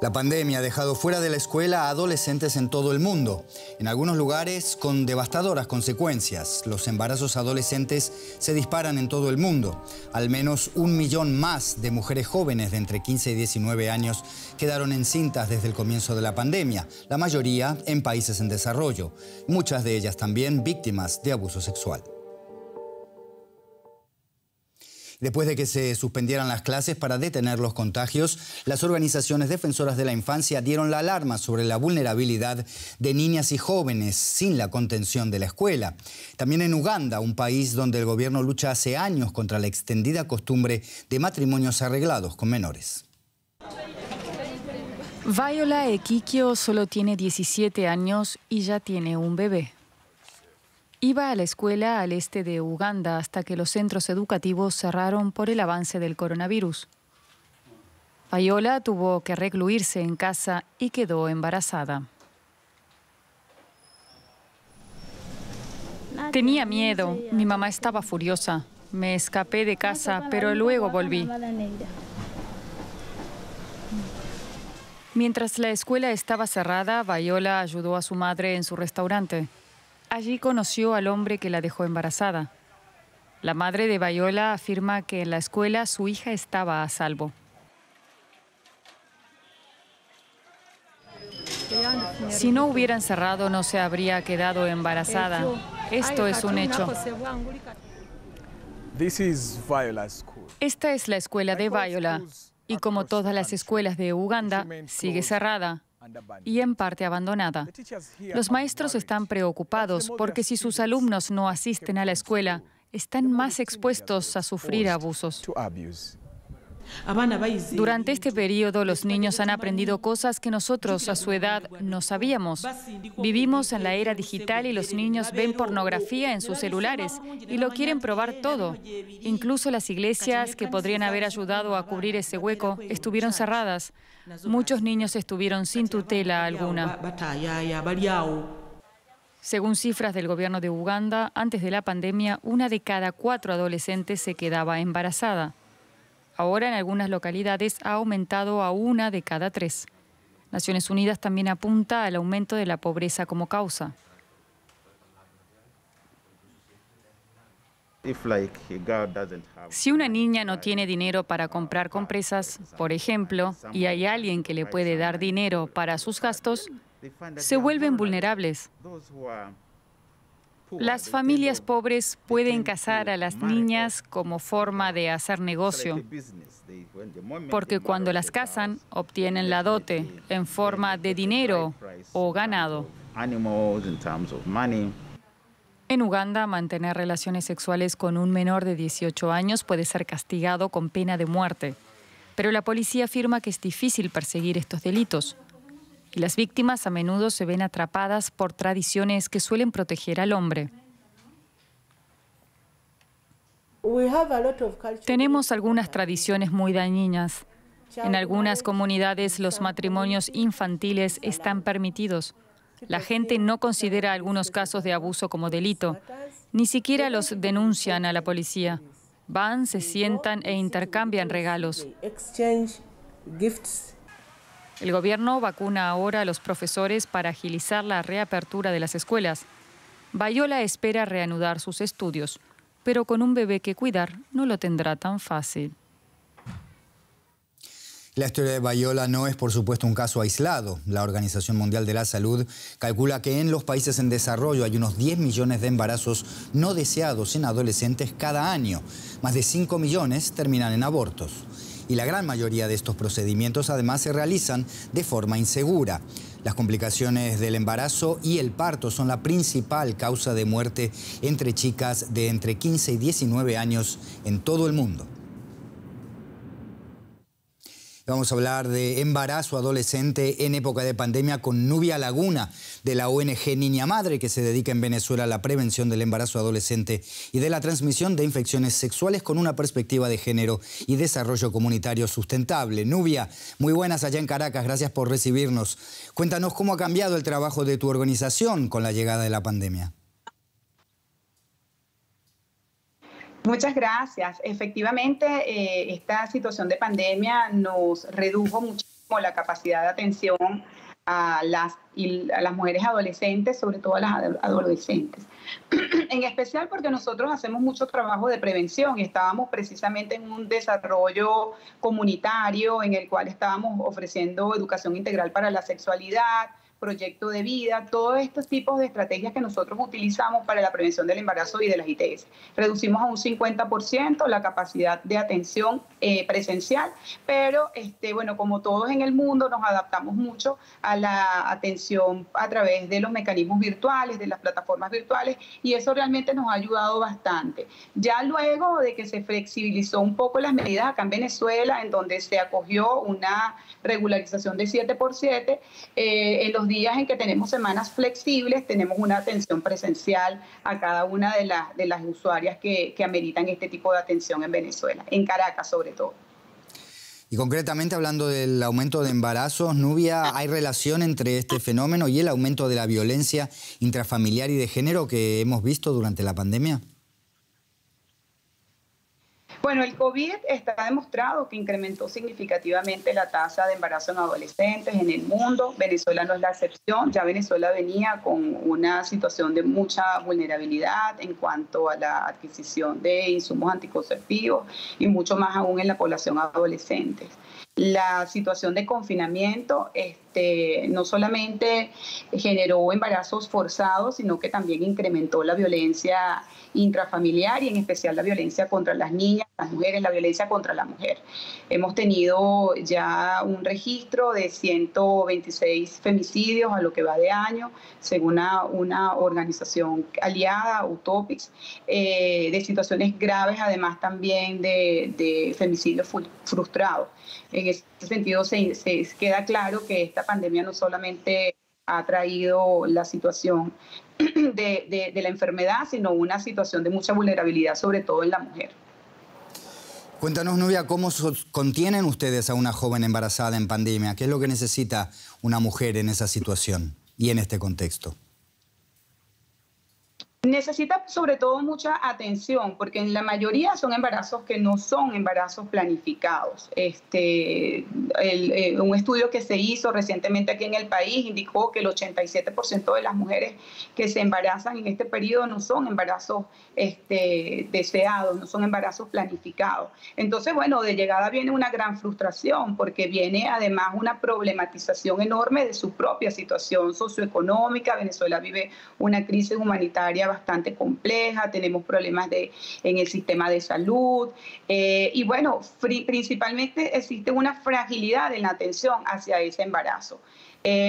La pandemia ha dejado fuera de la escuela a adolescentes en todo el mundo, en algunos lugares con devastadoras consecuencias. Los embarazos adolescentes se disparan en todo el mundo. Al menos 1 millón más de mujeres jóvenes de entre 15 y 19 años quedaron encintas desde el comienzo de la pandemia, la mayoría en países en desarrollo, muchas de ellas también víctimas de abuso sexual. Después de que se suspendieran las clases para detener los contagios, las organizaciones defensoras de la infancia dieron la alarma sobre la vulnerabilidad de niñas y jóvenes sin la contención de la escuela. También en Uganda, un país donde el gobierno lucha hace años contra la extendida costumbre de matrimonios arreglados con menores. Viola Ekikio solo tiene 17 años y ya tiene un bebé. Iba a la escuela al este de Uganda hasta que los centros educativos cerraron por el avance del coronavirus. Viola tuvo que recluirse en casa y quedó embarazada. Tenía miedo, mi mamá estaba furiosa. Me escapé de casa, pero luego volví. Mientras la escuela estaba cerrada, Viola ayudó a su madre en su restaurante. Allí conoció al hombre que la dejó embarazada. La madre de Viola afirma que en la escuela su hija estaba a salvo. Si no hubieran cerrado, no se habría quedado embarazada. Esto es un hecho. Esta es la escuela de Viola y, como todas las escuelas de Uganda, sigue cerrada y en parte abandonada. Los maestros están preocupados porque si sus alumnos no asisten a la escuela, están más expuestos a sufrir abusos. Durante este periodo, los niños han aprendido cosas que nosotros a su edad no sabíamos. Vivimos en la era digital y los niños ven pornografía en sus celulares y lo quieren probar todo. Incluso las iglesias que podrían haber ayudado a cubrir ese hueco estuvieron cerradas. Muchos niños estuvieron sin tutela alguna. Según cifras del gobierno de Uganda, antes de la pandemia, 1 de cada 4 adolescentes se quedaba embarazada. Ahora en algunas localidades ha aumentado a 1 de cada 3. Naciones Unidas también apunta al aumento de la pobreza como causa. Si una niña no tiene dinero para comprar compresas, por ejemplo, y hay alguien que le puede dar dinero para sus gastos, se vuelven vulnerables. Las familias pobres pueden casar a las niñas como forma de hacer negocio, porque cuando las casan, obtienen la dote en forma de dinero o ganado. En Uganda, mantener relaciones sexuales con un menor de 18 años puede ser castigado con pena de muerte, pero la policía afirma que es difícil perseguir estos delitos. Y las víctimas a menudo se ven atrapadas por tradiciones que suelen proteger al hombre. Tenemos algunas tradiciones muy dañinas. En algunas comunidades los matrimonios infantiles están permitidos. La gente no considera algunos casos de abuso como delito. Ni siquiera los denuncian a la policía. Van, se sientan e intercambian regalos. El gobierno vacuna ahora a los profesores para agilizar la reapertura de las escuelas. Viola espera reanudar sus estudios, pero con un bebé que cuidar no lo tendrá tan fácil. La historia de Viola no es, por supuesto, un caso aislado. La Organización Mundial de la Salud calcula que en los países en desarrollo hay unos 10 millones de embarazos no deseados en adolescentes cada año. Más de 5 millones terminan en abortos. Y la gran mayoría de estos procedimientos además se realizan de forma insegura. Las complicaciones del embarazo y el parto son la principal causa de muerte entre chicas de entre 15 y 19 años en todo el mundo. Vamos a hablar de embarazo adolescente en época de pandemia con Nubia Laguna, de la ONG Niña Madre, que se dedica en Venezuela a la prevención del embarazo adolescente y de la transmisión de infecciones sexuales con una perspectiva de género y desarrollo comunitario sustentable. Nubia, muy buenas allá en Caracas, gracias por recibirnos. Cuéntanos cómo ha cambiado el trabajo de tu organización con la llegada de la pandemia. Muchas gracias. Efectivamente, esta situación de pandemia nos redujo mucho la capacidad de atención a las mujeres adolescentes, sobre todo a las adolescentes. En especial porque nosotros hacemos mucho trabajo de prevención y estábamos precisamente en un desarrollo comunitario en el cual estábamos ofreciendo educación integral para la sexualidad, proyecto de vida, todos estos tipos de estrategias que nosotros utilizamos para la prevención del embarazo y de las ITS. Reducimos a un 50% la capacidad de atención presencial, pero bueno, como todos en el mundo, nos adaptamos mucho a la atención a través de los mecanismos virtuales, de las plataformas virtuales, y eso realmente nos ha ayudado bastante. Ya luego de que se flexibilizó un poco las medidas acá en Venezuela, en donde se acogió una regularización de 7x7, en los días en que tenemos semanas flexibles, tenemos una atención presencial a cada una de las usuarias que ameritan este tipo de atención en Venezuela, en Caracas sobre todo. Y concretamente hablando del aumento de embarazos, Nubia, ¿hay relación entre este fenómeno y el aumento de la violencia intrafamiliar y de género que hemos visto durante la pandemia? Bueno, el COVID está demostrado que incrementó significativamente la tasa de embarazo en adolescentes en el mundo. Venezuela no es la excepción. Ya Venezuela venía con una situación de mucha vulnerabilidad en cuanto a la adquisición de insumos anticonceptivos y mucho más aún en la población adolescente. La situación de confinamiento no solamente generó embarazos forzados, sino que también incrementó la violencia intrafamiliar y en especial la violencia contra las niñas, las mujeres, la violencia contra la mujer. Hemos tenido ya un registro de 126 femicidios a lo que va de año, según una organización aliada, Utopics, de situaciones graves, además también de femicidios frustrados. En ese sentido, se queda claro que esta pandemia no solamente ha traído la situación de la enfermedad, sino una situación de mucha vulnerabilidad, sobre todo en la mujer. Cuéntanos, Nubia, ¿cómo contienen ustedes a una joven embarazada en pandemia? ¿Qué es lo que necesita una mujer en esa situación y en este contexto? Necesita sobre todo mucha atención, porque en la mayoría son embarazos que no son embarazos planificados. Un estudio que se hizo recientemente aquí en el país indicó que el 87% de las mujeres que se embarazan en este periodo no son embarazos deseados, no son embarazos planificados. Entonces, bueno, de llegada viene una gran frustración, porque viene además una problematización enorme de su propia situación socioeconómica. Venezuela vive una crisis humanitaria bastante compleja, tenemos problemas en el sistema de salud y bueno, principalmente existe una fragilidad en la atención hacia ese embarazo.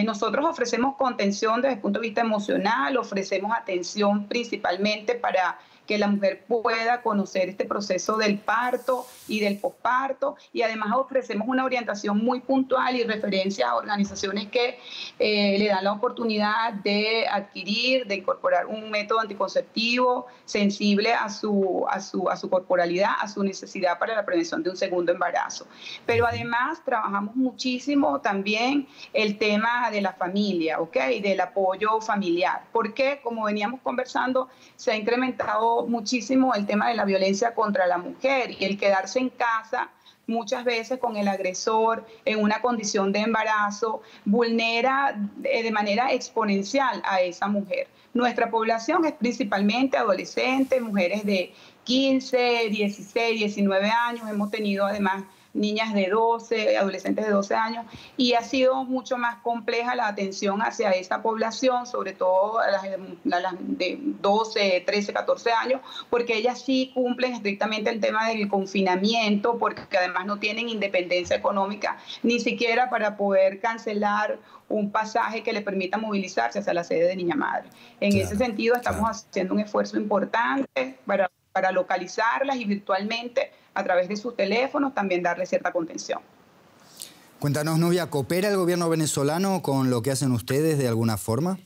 Nosotros ofrecemos contención desde el punto de vista emocional, ofrecemos atención principalmente para que la mujer pueda conocer este proceso del parto y del posparto, y además ofrecemos una orientación muy puntual y referencia a organizaciones que le dan la oportunidad de adquirir, de incorporar un método anticonceptivo sensible a su corporalidad, a su necesidad para la prevención de un segundo embarazo. Pero además trabajamos muchísimo también el tema de la familia, ¿ok? Del apoyo familiar, porque como veníamos conversando, se ha incrementado muchísimo el tema de la violencia contra la mujer y el quedarse en casa muchas veces con el agresor en una condición de embarazo vulnera de manera exponencial a esa mujer. Nuestra población es principalmente adolescentes, mujeres de 15, 16, 19 años. Hemos tenido además niñas de 12, adolescentes de 12 años, y ha sido mucho más compleja la atención hacia esa población, sobre todo a las de 12, 13, 14 años, porque ellas sí cumplen estrictamente el tema del confinamiento, porque además no tienen independencia económica, ni siquiera para poder cancelar un pasaje que le permita movilizarse hacia la sede de Niña Madre. En ese sentido estamos haciendo un esfuerzo importante para localizarlas y virtualmente a través de sus teléfonos también darle cierta contención. Cuéntanos, Nubia, ¿coopera el gobierno venezolano con lo que hacen ustedes de alguna forma?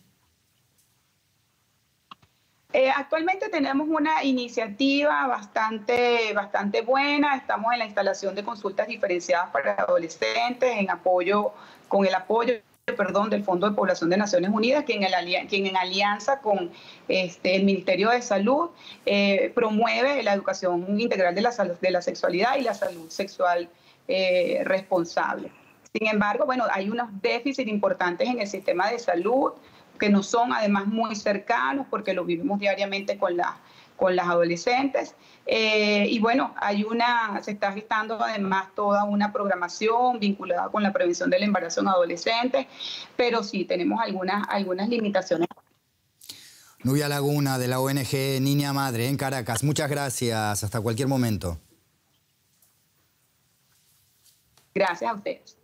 Actualmente tenemos una iniciativa bastante buena. Estamos en la instalación de consultas diferenciadas para adolescentes con el apoyo del Fondo de Población de Naciones Unidas, quien en alianza con el Ministerio de Salud promueve la educación integral de la sexualidad y la salud sexual responsable. Sin embargo, bueno, hay unos déficits importantes en el sistema de salud que no son además muy cercanos porque lo vivimos diariamente con las adolescentes. Y bueno, se está gestando además toda una programación vinculada con la prevención del embarazo en adolescentes, pero sí tenemos algunas limitaciones. Nubia Laguna, de la ONG Niña Madre en Caracas. Muchas gracias. Hasta cualquier momento. Gracias a ustedes.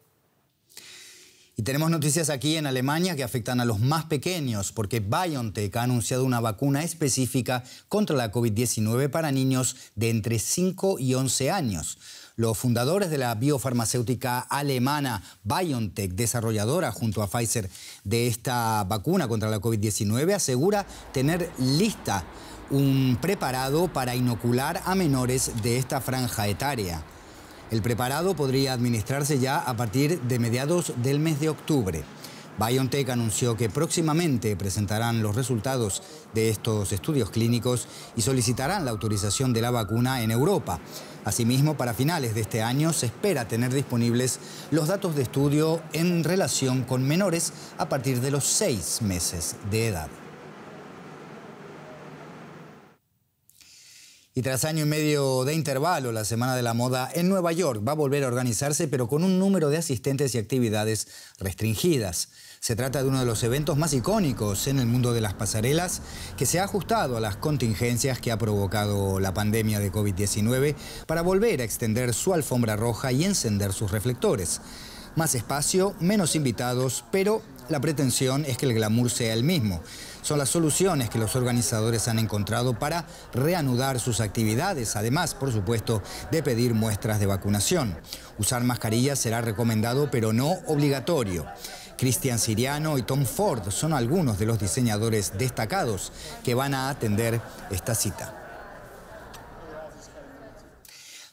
Y tenemos noticias aquí en Alemania que afectan a los más pequeños, porque BioNTech ha anunciado una vacuna específica contra la COVID-19 para niños de entre 5 y 11 años. Los fundadores de la biofarmacéutica alemana BioNTech, desarrolladora junto a Pfizer de esta vacuna contra la COVID-19, asegura tener lista un preparado para inocular a menores de esta franja etaria. El preparado podría administrarse ya a partir de mediados del mes de octubre. BioNTech anunció que próximamente presentarán los resultados de estos estudios clínicos y solicitarán la autorización de la vacuna en Europa. Asimismo, para finales de este año se espera tener disponibles los datos de estudio en relación con menores a partir de los 6 meses de edad. Y tras año y medio de intervalo, la Semana de la Moda en Nueva York va a volver a organizarse, pero con un número de asistentes y actividades restringidas. Se trata de uno de los eventos más icónicos en el mundo de las pasarelas, que se ha ajustado a las contingencias que ha provocado la pandemia de COVID-19 para volver a extender su alfombra roja y encender sus reflectores. Más espacio, menos invitados, pero la pretensión es que el glamour sea el mismo. Son las soluciones que los organizadores han encontrado para reanudar sus actividades, además, por supuesto, de pedir muestras de vacunación. Usar mascarillas será recomendado, pero no obligatorio. Cristian Siriano y Tom Ford son algunos de los diseñadores destacados que van a atender esta cita.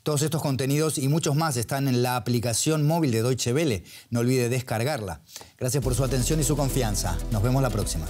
Todos estos contenidos y muchos más están en la aplicación móvil de Deutsche Welle. No olvide descargarla. Gracias por su atención y su confianza. Nos vemos la próxima.